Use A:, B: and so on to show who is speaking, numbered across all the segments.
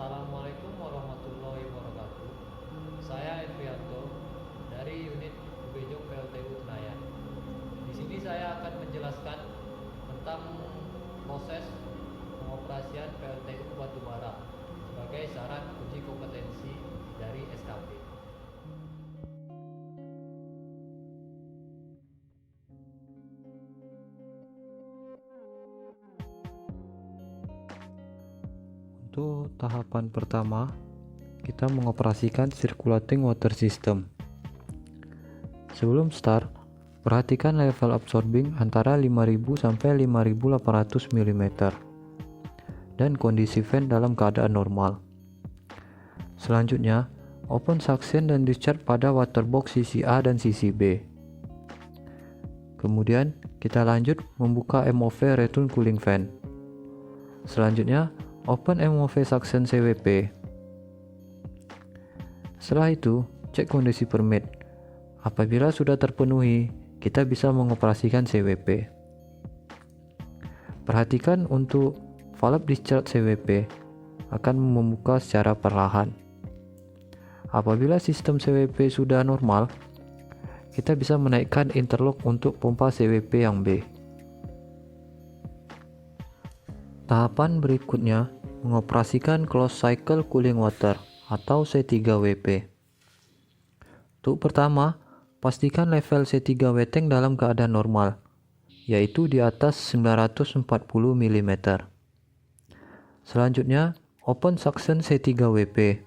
A: Assalamualaikum warahmatullahi wabarakatuh. Saya Edrianto dari unit Ubejong PLTU Senayan. Di sini saya akan menjelaskan tentang proses pengoperasian PLTU batubara sebagai syarat uji kompetensi dari SKP.
B: Untuk tahapan pertama, kita mengoperasikan circulating water system. Sebelum start, perhatikan level absorbing antara 5000 sampai 5800 mm dan kondisi fan dalam keadaan normal. Selanjutnya, open suction dan discharge pada waterbox sisi A dan sisi B. Kemudian, kita lanjut membuka MOV return cooling fan. Selanjutnya, open MOV suction CWP. Setelah itu, cek kondisi permit. Apabila sudah terpenuhi, kita bisa mengoperasikan CWP. Perhatikan untuk valve discharge CWP akan membuka secara perlahan. Apabila sistem CWP sudah normal, kita bisa menaikkan interlock untuk pompa CWP yang B. Tahapan berikutnya mengoperasikan closed cycle cooling water atau C3WP. Untuk pertama, pastikan level C3W tank dalam keadaan normal, yaitu di atas 940 mm. Selanjutnya, open suction C3WP.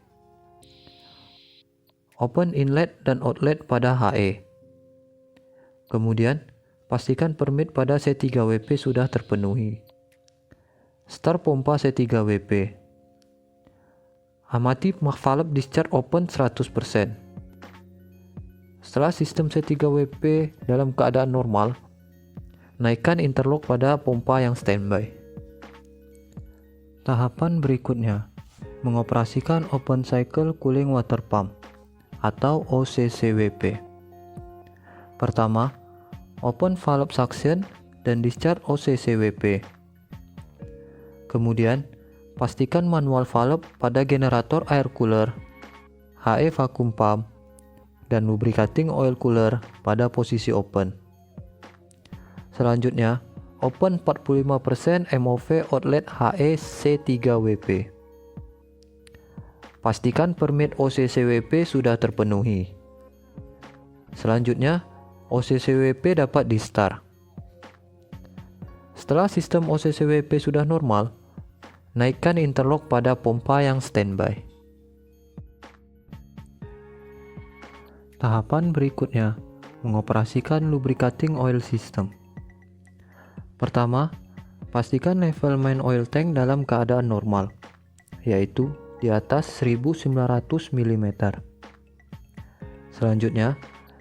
B: Open inlet dan outlet pada HE. Kemudian, pastikan permit pada C3WP sudah terpenuhi. Start pompa C3WP. Amati valve discharge open 100%. Setelah sistem C3WP dalam keadaan normal, naikkan interlock pada pompa yang standby. Tahapan berikutnya, mengoperasikan open cycle cooling water pump atau OCCWP. Pertama, open valve suction dan discharge OCCWP. Kemudian, pastikan manual valve pada generator air cooler, HE vacuum pump, dan lubricating oil cooler pada posisi open. Selanjutnya, open 45% MOV outlet HE C3WP. Pastikan permit OCCWP sudah terpenuhi. Selanjutnya, OCCWP dapat di-start. Setelah sistem OCCWP sudah normal, naikkan interlock pada pompa yang standby. Tahapan berikutnya, mengoperasikan lubricating oil system. Pertama, pastikan level main oil tank dalam keadaan normal, yaitu di atas 1900 mm. Selanjutnya,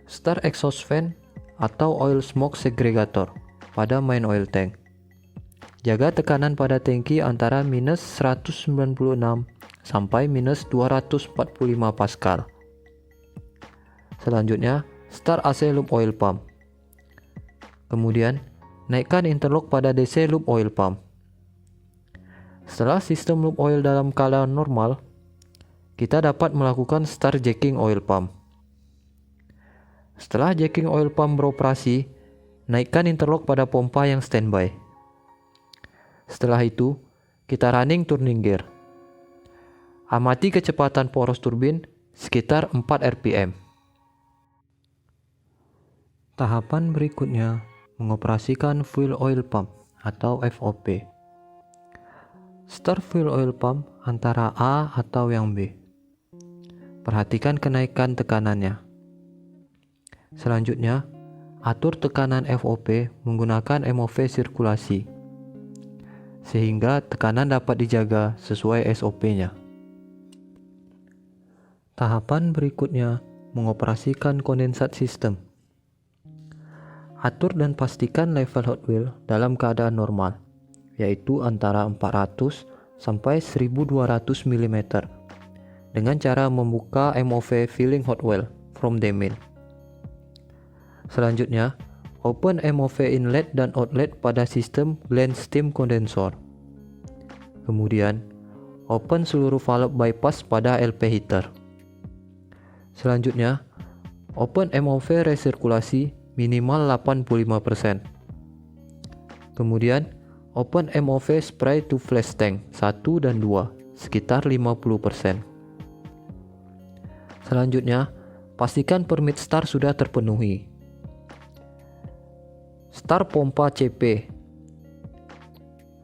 B: start exhaust fan atau oil smoke segregator pada main oil tank. Jaga tekanan pada tangki antara minus 196 sampai minus 245 Pascal. Selanjutnya, start AC loop oil pump. Kemudian, naikkan interlock pada DC loop oil pump. Setelah sistem loop oil dalam keadaan normal, kita dapat melakukan start jacking oil pump. Setelah jacking oil pump beroperasi, naikkan interlock pada pompa yang standby. Setelah itu, kita running turning gear. Amati kecepatan poros turbin sekitar 4 rpm. Tahapan berikutnya, mengoperasikan fuel oil pump atau FOP. Start fuel oil pump antara A atau yang B. Perhatikan kenaikan tekanannya. Selanjutnya, atur tekanan FOP menggunakan MOV sirkulasi, sehingga tekanan dapat dijaga sesuai SOP-nya. Tahapan berikutnya, mengoperasikan kondensat system. Atur dan pastikan level hot wheel dalam keadaan normal, yaitu antara 400 sampai 1200 mm, dengan cara membuka MOV filling hot wheel from the main. Selanjutnya, open MOV inlet dan outlet pada sistem blend steam condenser. Kemudian, open seluruh valve bypass pada LP heater. Selanjutnya, open MOV resirkulasi minimal 85%. Kemudian, open MOV spray to flash tank 1 dan 2 sekitar 50%. Selanjutnya, pastikan permit start sudah terpenuhi. Start pompa CP.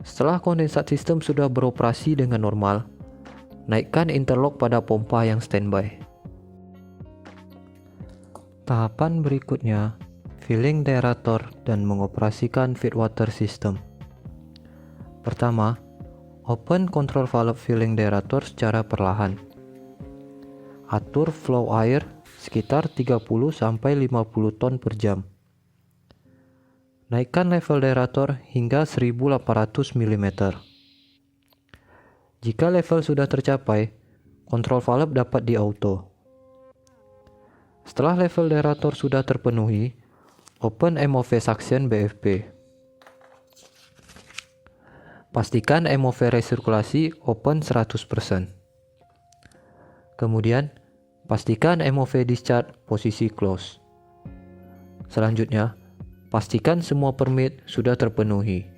B: Setelah kondensat sistem sudah beroperasi dengan normal, naikkan interlock pada pompa yang standby. Tahapan berikutnya, filling deaerator dan mengoperasikan feedwater system. Pertama, open control valve filling deaerator secara perlahan. Atur flow air sekitar 30-50 ton per jam. Naikkan level deaerator hingga 1800 mm. Jika level sudah tercapai, kontrol valve dapat di-auto. Setelah level deaerator sudah terpenuhi, open MOV suction BFP. Pastikan MOV resirkulasi open 100%. Kemudian, pastikan MOV discharge posisi close. Selanjutnya, pastikan semua permit sudah terpenuhi.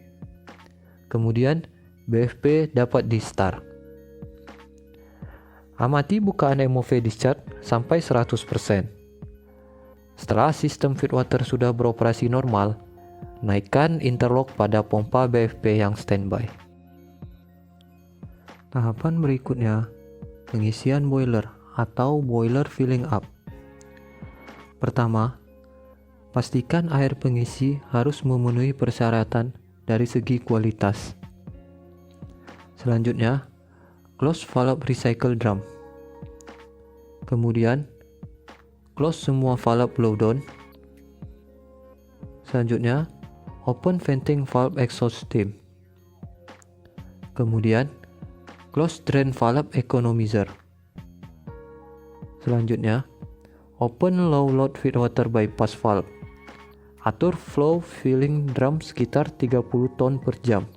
B: Kemudian, BFP dapat di-start. Amati bukaan MOV discharge sampai 100%. Setelah sistem feedwater sudah beroperasi normal, naikkan interlock pada pompa BFP yang standby. Tahapan berikutnya, pengisian boiler atau boiler filling up. Pertama, pastikan air pengisi harus memenuhi persyaratan dari segi kualitas. Selanjutnya, close valve recycle drum. Kemudian, close semua valve blowdown. Selanjutnya, open venting valve exhaust steam. Kemudian, close drain valve economizer. Selanjutnya, open low load feedwater bypass valve. Atur flow filling drum sekitar 30 ton per jam.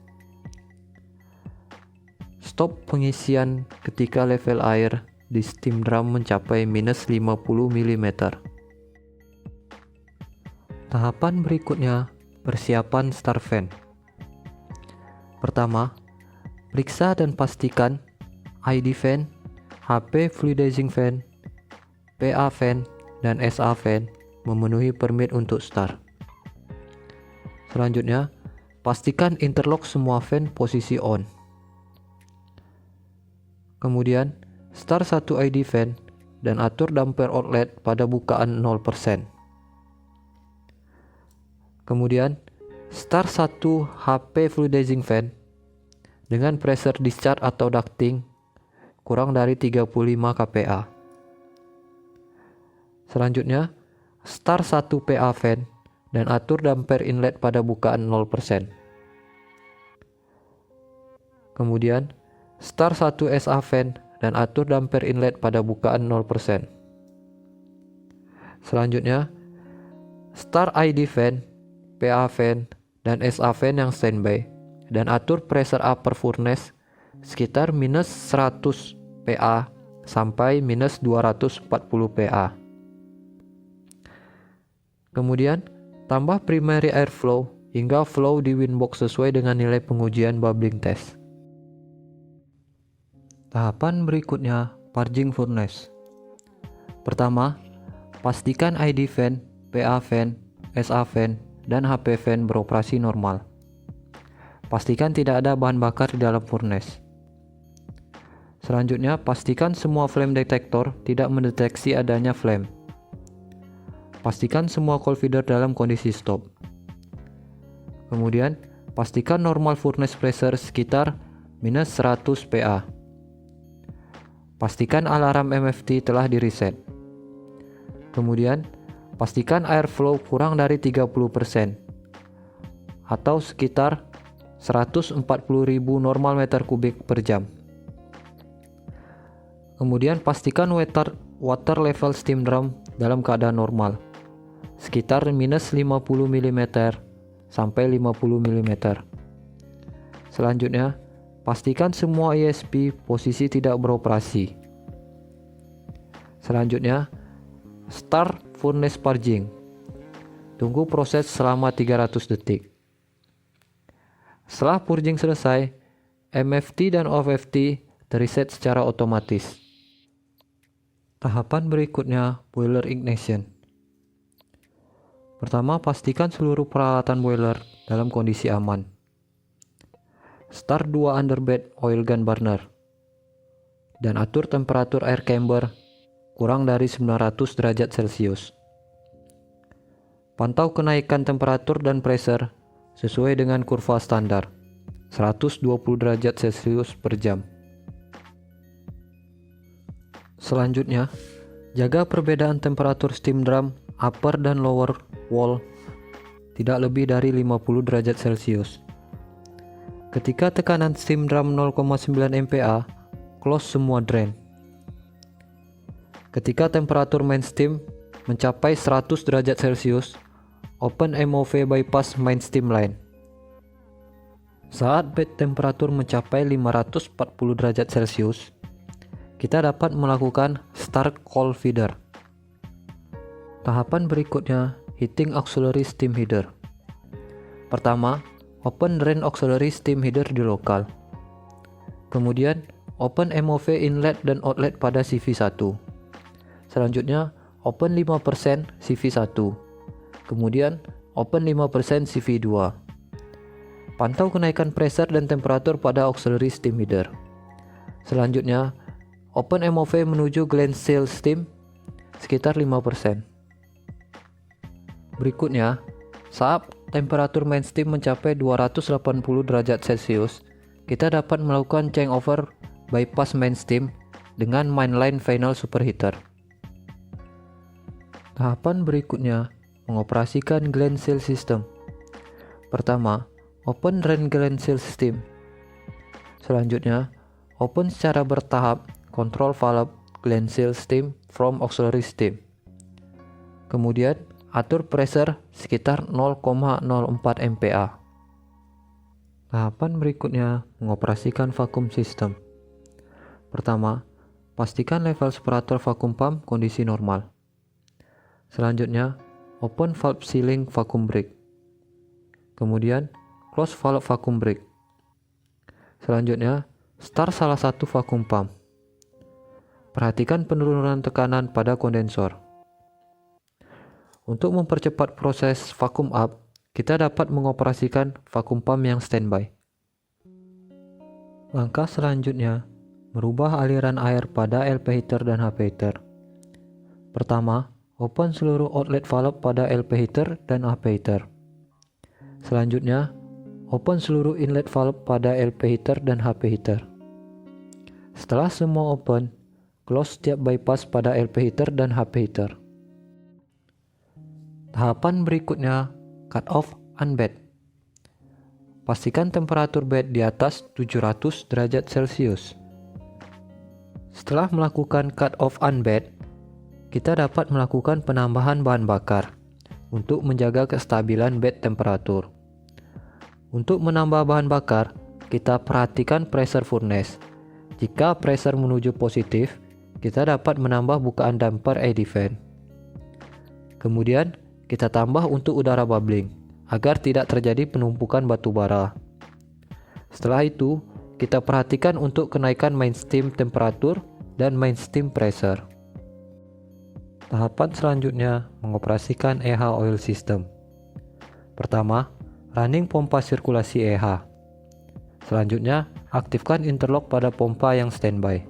B: Stop pengisian ketika level air di steam drum mencapai minus 50 mm. Tahapan berikutnya, persiapan start fan. Pertama, periksa dan pastikan ID fan, HP fluidizing fan, PA fan, dan SA fan memenuhi permit untuk start. Selanjutnya, pastikan interlock semua fan posisi on. Kemudian, start satu ID fan dan atur damper outlet pada bukaan 0%. Kemudian, start satu HP fluidizing fan dengan pressure discharge atau ducting kurang dari 35 kPa. Selanjutnya, start satu PA fan dan atur damper inlet pada bukaan 0%. Kemudian, start satu SA fan dan atur damper inlet pada bukaan 0%. Selanjutnya, start ID fan, PA fan, dan SA fan yang standby dan atur pressure upper furnace sekitar minus 100 PA sampai minus 240 PA. Kemudian, tambah primary airflow hingga flow di windbox sesuai dengan nilai pengujian bubbling test. Tahapan berikutnya, purging furnace. Pertama, pastikan ID fan, PA fan, SA fan, dan HP fan beroperasi normal. Pastikan tidak ada bahan bakar di dalam furnace. Selanjutnya, pastikan semua flame detector tidak mendeteksi adanya flame. Pastikan semua coil feeder dalam kondisi stop. Kemudian, pastikan normal furnace pressure sekitar minus 100 PA. Pastikan alarm MFT telah di-reset. Kemudian, pastikan airflow kurang dari 30% atau sekitar 140.000 normal meter kubik per jam. Kemudian, pastikan water level steam drum dalam keadaan normal, sekitar minus 50 mm sampai 50 mm. Selanjutnya, pastikan semua ESP posisi tidak beroperasi. Selanjutnya, start furnace purging. Tunggu proses selama 300 detik. Setelah purging selesai, MFT dan OFT reset secara otomatis. Tahapan berikutnya, boiler ignition. Pertama, pastikan seluruh peralatan boiler dalam kondisi aman. Start 2 underbed oil gun burner dan atur temperatur air chamber kurang dari 900 derajat Celcius. Pantau kenaikan temperatur dan pressure sesuai dengan kurva standar 120 derajat Celcius per jam. Selanjutnya, jaga perbedaan temperatur steam drum upper dan lower wall tidak lebih dari 50 derajat Celcius. Ketika tekanan steam drum 0,9 MPa, close semua drain. Ketika temperatur main steam mencapai 100 derajat Celcius, open MOV bypass main steam line. Saat bed temperatur mencapai 540 derajat Celcius, kita dapat melakukan start cold feeder. Tahapan berikutnya, heating auxiliary steam heater. Pertama, open drain auxiliary steam heater di lokal. Kemudian, open MOV inlet dan outlet pada CV1. Selanjutnya, open 5% CV1. Kemudian, open 5% CV2. Pantau kenaikan pressure dan temperatur pada auxiliary steam heater. Selanjutnya, open MOV menuju gland seal steam sekitar 5%. Berikutnya, saat temperatur main steam mencapai 280 derajat Celcius, kita dapat melakukan changeover bypass main steam dengan mainline final superheater. Tahapan berikutnya, mengoperasikan gland seal system. Pertama, open drain gland seal steam. Selanjutnya, open secara bertahap control valve gland seal steam from auxiliary steam. Kemudian, atur pressure sekitar 0,04 MPa. Tahapan berikutnya, mengoperasikan vacuum system. Pertama, pastikan level separator vacuum pump kondisi normal. Selanjutnya, open valve sealing vacuum brake. Kemudian, close valve vacuum brake. Selanjutnya, start salah satu vacuum pump. Perhatikan penurunan tekanan pada kondensor. Untuk mempercepat proses vacuum up, kita dapat mengoperasikan vacuum pump yang standby. Langkah selanjutnya, merubah aliran air pada LP heater dan HP heater. Pertama, open seluruh outlet valve pada LP heater dan HP heater. Selanjutnya, open seluruh inlet valve pada LP heater dan HP heater. Setelah semua open, close setiap bypass pada LP heater dan HP heater. Tahapan berikutnya, cut off unbed. Pastikan temperatur bed di atas 700 derajat Celcius. Setelah melakukan cut off unbed, kita dapat melakukan penambahan bahan bakar untuk menjaga kestabilan bed temperatur. Untuk menambah bahan bakar, kita perhatikan pressure furnace. Jika pressure menuju positif, kita dapat menambah bukaan damper eddy fan. Kemudian, kita tambah untuk udara bubbling agar tidak terjadi penumpukan batu bara. Setelah itu, kita perhatikan untuk kenaikan main steam temperatur dan main steam pressure. Tahapan selanjutnya, mengoperasikan EH oil system. Pertama, running pompa sirkulasi EH. Selanjutnya, aktifkan interlock pada pompa yang standby.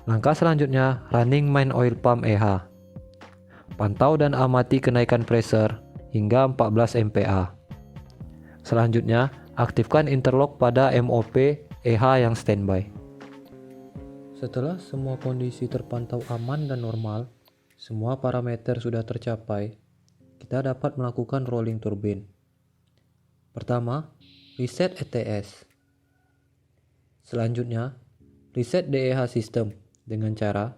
B: Langkah selanjutnya, running main oil pump EH. Pantau dan amati kenaikan pressure hingga 14 MPa. Selanjutnya, aktifkan interlock pada MOP EH yang standby. Setelah semua kondisi terpantau aman dan normal, semua parameter sudah tercapai, kita dapat melakukan rolling turbine. Pertama, reset ETS. Selanjutnya, reset DEH system dengan cara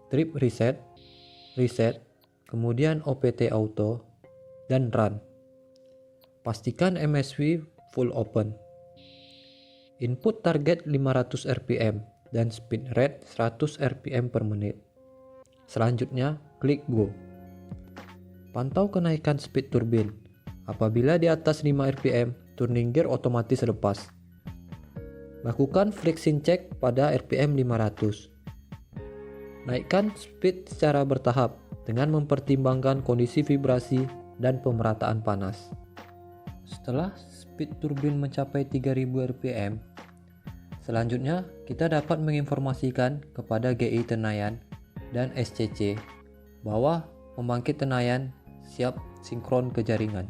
B: trip reset, kemudian OPT auto, dan run. Pastikan MSW full open. Input target 500 rpm dan speed rate 100 rpm per menit. Selanjutnya, klik Go. Pantau kenaikan speed turbin. Apabila di atas 5 rpm, turning gear otomatis lepas. Lakukan flexing check pada rpm 500. Naikkan speed secara bertahap dengan mempertimbangkan kondisi vibrasi dan pemerataan panas. Setelah speed turbin mencapai 3000 rpm, selanjutnya kita dapat menginformasikan kepada GI Tenayan dan SCC bahwa pembangkit tenayan siap sinkron ke jaringan.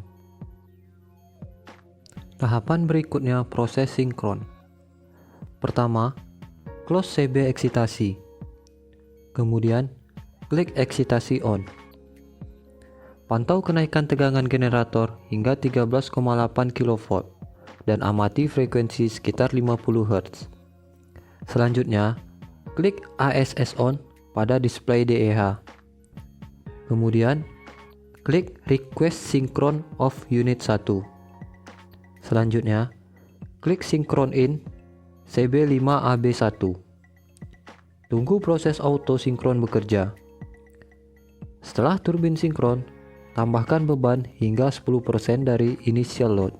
B: Tahapan berikutnya proses sinkron. Pertama, close CB eksitasi. Kemudian, klik eksitasi on. Pantau kenaikan tegangan generator hingga 13,8 kV dan amati frekuensi sekitar 50 Hz. Selanjutnya, klik ASS on pada display DEH. Kemudian, klik request synchron of unit 1. Selanjutnya, klik synchron in CB5AB1. Tunggu proses auto sinkron bekerja. Setelah turbin sinkron, tambahkan beban hingga 10% dari initial load.